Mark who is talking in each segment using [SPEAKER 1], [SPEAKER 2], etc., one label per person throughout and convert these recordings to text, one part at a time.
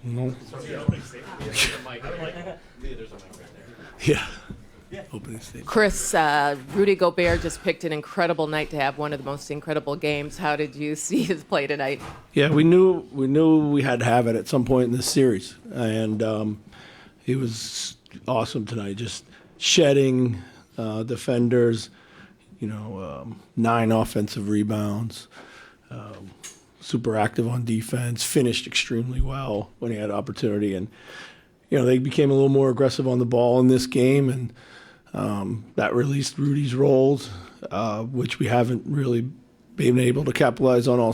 [SPEAKER 1] No. Yeah. Opening statement.
[SPEAKER 2] Chris, Rudy Gobert just picked an incredible night to have one of the most incredible games. How did you see his play tonight?
[SPEAKER 1] Yeah, we knew we had to have it at some point in this series, and he was awesome tonight. Just shedding defenders, 9 offensive rebounds, super active on defense, finished extremely well when he had opportunity, and they became a little more aggressive on the ball in this game, and that released Rudy's roles, which we haven't really been able to capitalize on all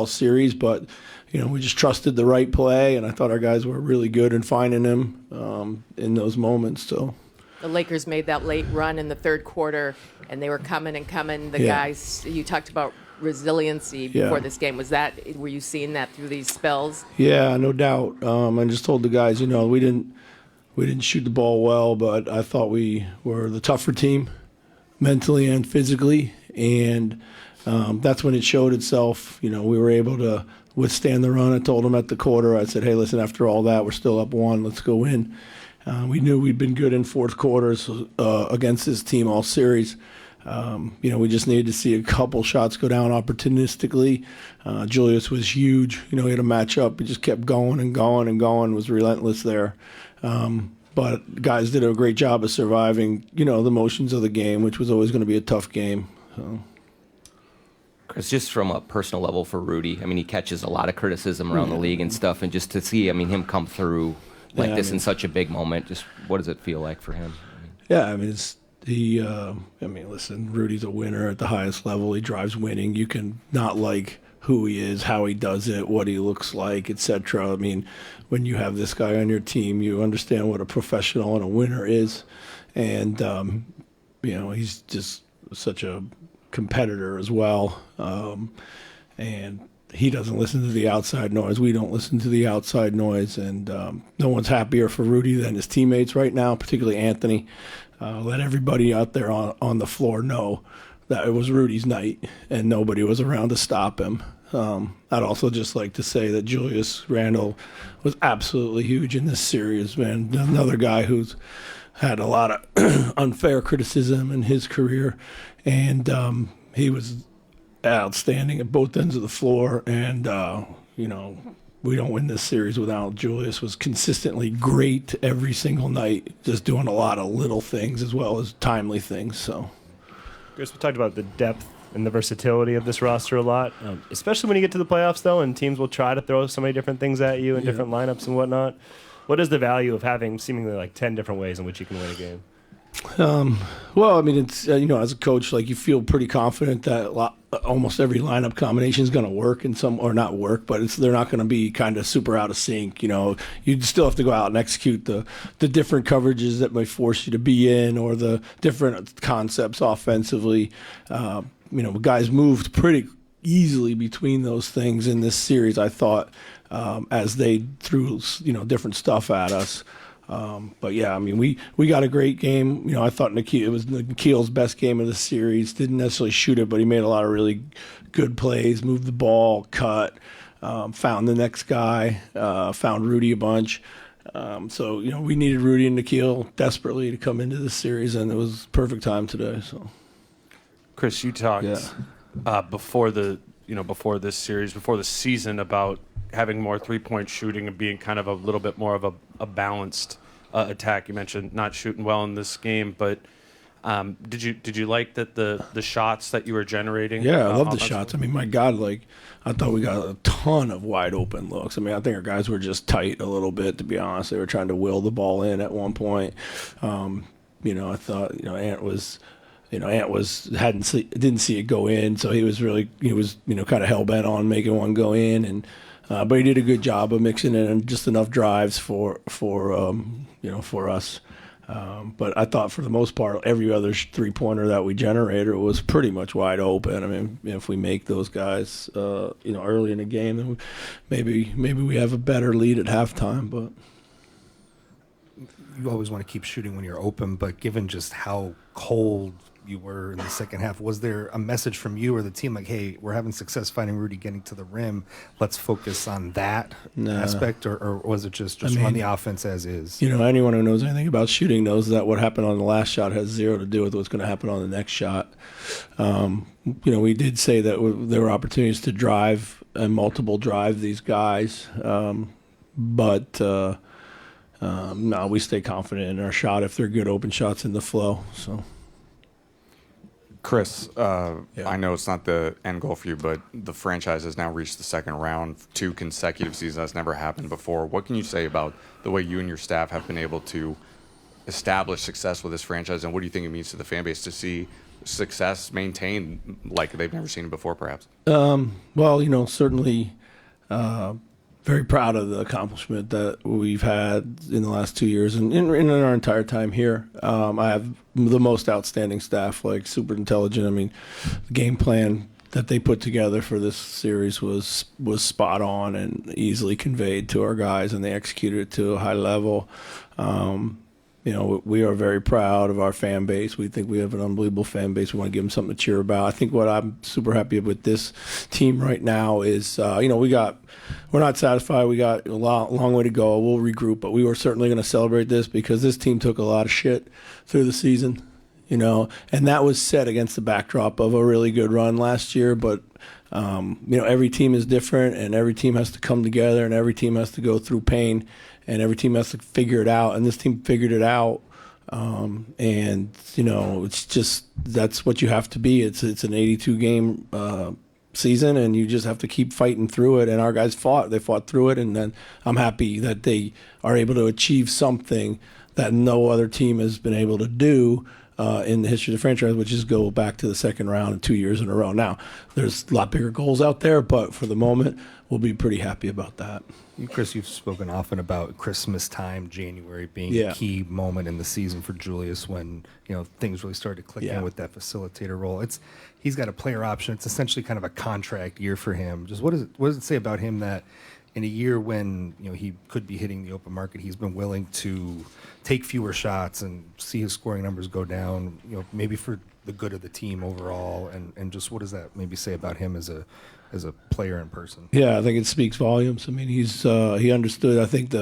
[SPEAKER 1] series. But we just trusted the right play, and I thought our guys were really good in finding him in those moments. So
[SPEAKER 2] the Lakers made that late run in the third quarter, and they were coming and coming. The guys you talked about resiliency before this game. Were you seeing that through these spells?
[SPEAKER 1] Yeah, no doubt. I just told the guys, we didn't shoot the ball well, but I thought we were the tougher team, mentally and physically, and that's when it showed itself. We were able to withstand the run. I told them at the quarter, I said, hey, listen, after all that, we're still up 1. Let's go in. We knew we'd been good in fourth quarters against this team all series. We just needed to see a couple shots go down opportunistically. Julius was huge. He had a matchup. He just kept going and going and going, was relentless there. But guys did a great job of surviving, the motions of the game, which was always going to be a tough game. So.
[SPEAKER 3] Chris, just from a personal level for Rudy, he catches a lot of criticism around the league and stuff, and just to see, him come through like this in such a big moment, just what does it feel like for him?
[SPEAKER 1] Listen, Rudy's a winner at the highest level. He drives winning. You can not like who he is, how he does it, what he looks like, etc. When you have this guy on your team, you understand what a professional and a winner is. And, he's just such a competitor as well. And he doesn't listen to the outside noise. We don't listen to the outside noise. And no one's happier for Rudy than his teammates right now, particularly Anthony. Let everybody out there on the floor know that it was Rudy's night and nobody was around to stop him. I'd also just like to say that Julius Randle was absolutely huge in this series, man. Another guy who's had a lot of unfair criticism in his career, and he was outstanding at both ends of the floor. And, we don't win this series without Julius. Was consistently great every single night, just doing a lot of little things as well as timely things. So,
[SPEAKER 4] Chris, we talked about the depth and the versatility of this roster a lot, especially when you get to the playoffs, though, and teams will try to throw so many different things at you and different lineups and whatnot. What is the value of having seemingly 10 different ways in which you can win a game?
[SPEAKER 1] It's as a coach, you feel pretty confident that almost every lineup combination is going to work in some, or not work, but they're not going to be kind of super out of sync. You still have to go out and execute the different coverages that might force you to be in, or the different concepts offensively. Guys moved pretty easily between those things in this series, I thought, as they threw different stuff at us. We got a great game. I thought it was Nikhil's best game of the series. Didn't necessarily shoot it, but he made a lot of really good plays, moved the ball, cut, found the next guy, found Rudy a bunch. We needed Rudy and Nikhil desperately to come into this series, and it was perfect time today. So,
[SPEAKER 5] Chris, you talked before this series, before the season, about having more three-point shooting and being kind of a little bit more of a balanced attack. You mentioned not shooting well in this game, but did you like the shots that you were generating?
[SPEAKER 1] Yeah, I love the shots. My God, I thought we got a ton of wide open looks. I think our guys were just tight a little bit, to be honest. They were trying to will the ball in at one point. I thought Ant didn't see it go in, so he was kind of hell bent on making one go in, and but he did a good job of mixing in just enough drives for us. But I thought for the most part, every other three-pointer that we generated was pretty much wide open. If we make those guys, early in the game, then maybe we have a better lead at halftime. But
[SPEAKER 6] you always want to keep shooting when you're open, but given just how cold you were in the second half. Was there a message from you or the team like, hey, we're having success finding Rudy getting to the rim, let's focus on that aspect, or was it just run the offense as is?
[SPEAKER 1] Anyone who knows anything about shooting knows that what happened on the last shot has zero to do with what's going to happen on the next shot. We did say that there were opportunities to drive and multiple drive these guys, but no, we stay confident in our shot if they're good open shots in the flow. So,
[SPEAKER 7] Chris, I know it's not the end goal for you, but the franchise has now reached the second round, 2 consecutive seasons. That's never happened before. What can you say about the way you and your staff have been able to establish success with this franchise, and what do you think it means to the fan base to see success maintained like they've never seen it before, perhaps?
[SPEAKER 1] Well, certainly very proud of the accomplishment that we've had in the last 2 years and in our entire time here. I have the most outstanding staff, like super intelligent. I mean, the game plan that they put together for this series was spot on and easily conveyed to our guys, and they executed it to a high level. We are very proud of our fan base. We think we have an unbelievable fan base. We want to give them something to cheer about. I think what I'm super happy with this team right now is, we're not satisfied. We got a long way to go. We'll regroup, but we were certainly going to celebrate this because this team took a lot of shit through the season, and that was set against the backdrop of a really good run last year. But, every team is different, and every team has to come together, and every team has to go through pain. And every team has to figure it out, and this team figured it out. It's just that's what you have to be. It's an 82-game season, and you just have to keep fighting through it. And our guys fought. They fought through it, and then I'm happy that they are able to achieve something that no other team has been able to do in the history of the franchise, which is go back to the second round 2 years in a row. Now, there's a lot bigger goals out there, but for the moment, we'll be pretty happy about that.
[SPEAKER 6] Chris, you've spoken often about Christmas time, January being a key moment in the season for Julius when things really started clicking with that facilitator role. He's got a player option. It's essentially kind of a contract year for him. Just what does it say about him that in a year when he could be hitting the open market, he's been willing to take fewer shots and see his scoring numbers go down, maybe for the good of the team overall, and just what does that maybe say about him as a player in person?
[SPEAKER 1] Yeah, I think it speaks volumes. I mean, he understood. I think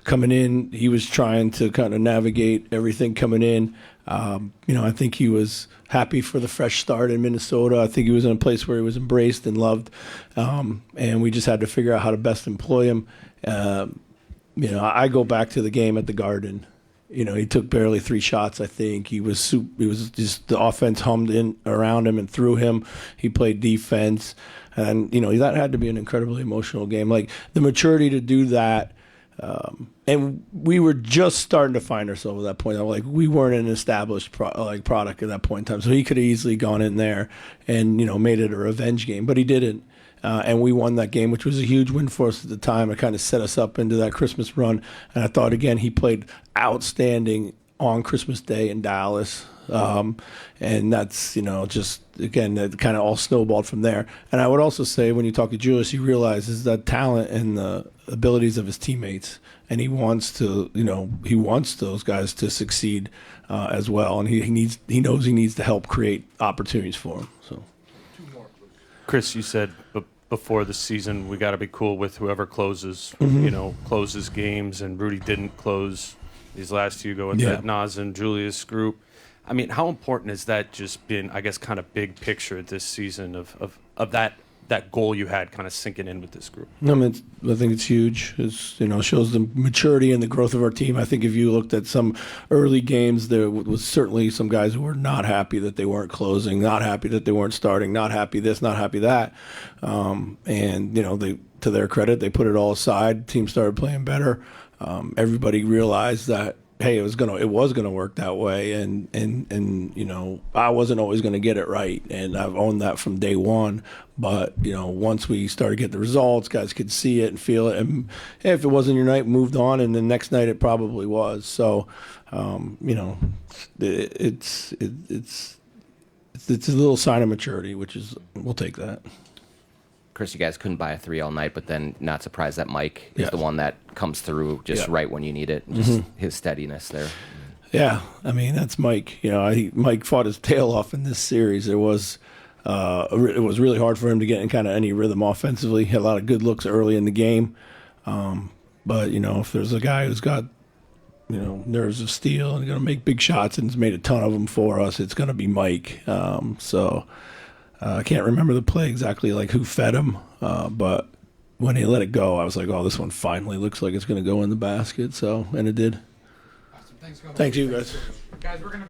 [SPEAKER 1] coming in, he was trying to kind of navigate everything coming in. I think he was happy for the fresh start in Minnesota. I think he was in a place where he was embraced and loved, and we just had to figure out how to best employ him. I go back to the game at the Garden. He took barely 3 shots. I think he was just the offense hummed in around him and through him. He played defense, and that had to be an incredibly emotional game. Like the maturity to do that, and we were just starting to find ourselves at that point. Like we weren't an established product at that point in time, so he could have easily gone in there and made it a revenge game, but he didn't. And we won that game, which was a huge win for us at the time. It kind of set us up into that Christmas run. And I thought, again, he played outstanding on Christmas Day in Dallas. And that's, just, again, that kind of all snowballed from there. And I would also say when you talk to Julius, he realizes that talent and the abilities of his teammates. And he wants to, he wants those guys to succeed as well. And he knows he needs to help create opportunities for them. So,
[SPEAKER 5] Chris, you said before the season, we got to be cool with whoever closes, closes games, and Rudy didn't close these last 2. Go with that Nas and Julius group. I mean, how important has that just been, I guess, kind of big picture this season of that goal you had kind of sinking in with this group?
[SPEAKER 1] I think it's huge. It's shows the maturity and the growth of our team. I think if you looked at some early games, there was certainly some guys who were not happy that they weren't closing, not happy that they weren't starting, not happy this, not happy that. And they, to their credit, they put it all aside. The team started playing better. Everybody realized that, hey, it was gonna work that way, and I wasn't always gonna get it right, and I've owned that from day one. But once we started getting the results, guys could see it and feel it, and if it wasn't your night, moved on, and the next night it probably was. So, it's a little sign of maturity, which is we'll take that.
[SPEAKER 3] Chris, you guys couldn't buy a 3 all night, but then not surprised that Mike is the one that comes through just right when you need it. Just his steadiness there.
[SPEAKER 1] Yeah, I mean that's Mike. Mike fought his tail off in this series. It was really hard for him to get in kind of any rhythm offensively. He had a lot of good looks early in the game, but if there's a guy who's got nerves of steel and going to make big shots and has made a ton of them for us, it's going to be Mike. I can't remember the play exactly like who fed him, but when he let it go, I was like, oh, this one finally looks like it's going to go in the basket. And it did.
[SPEAKER 8] Awesome. Thanks,
[SPEAKER 1] Thanks, you guys.
[SPEAKER 8] Guys, we're going to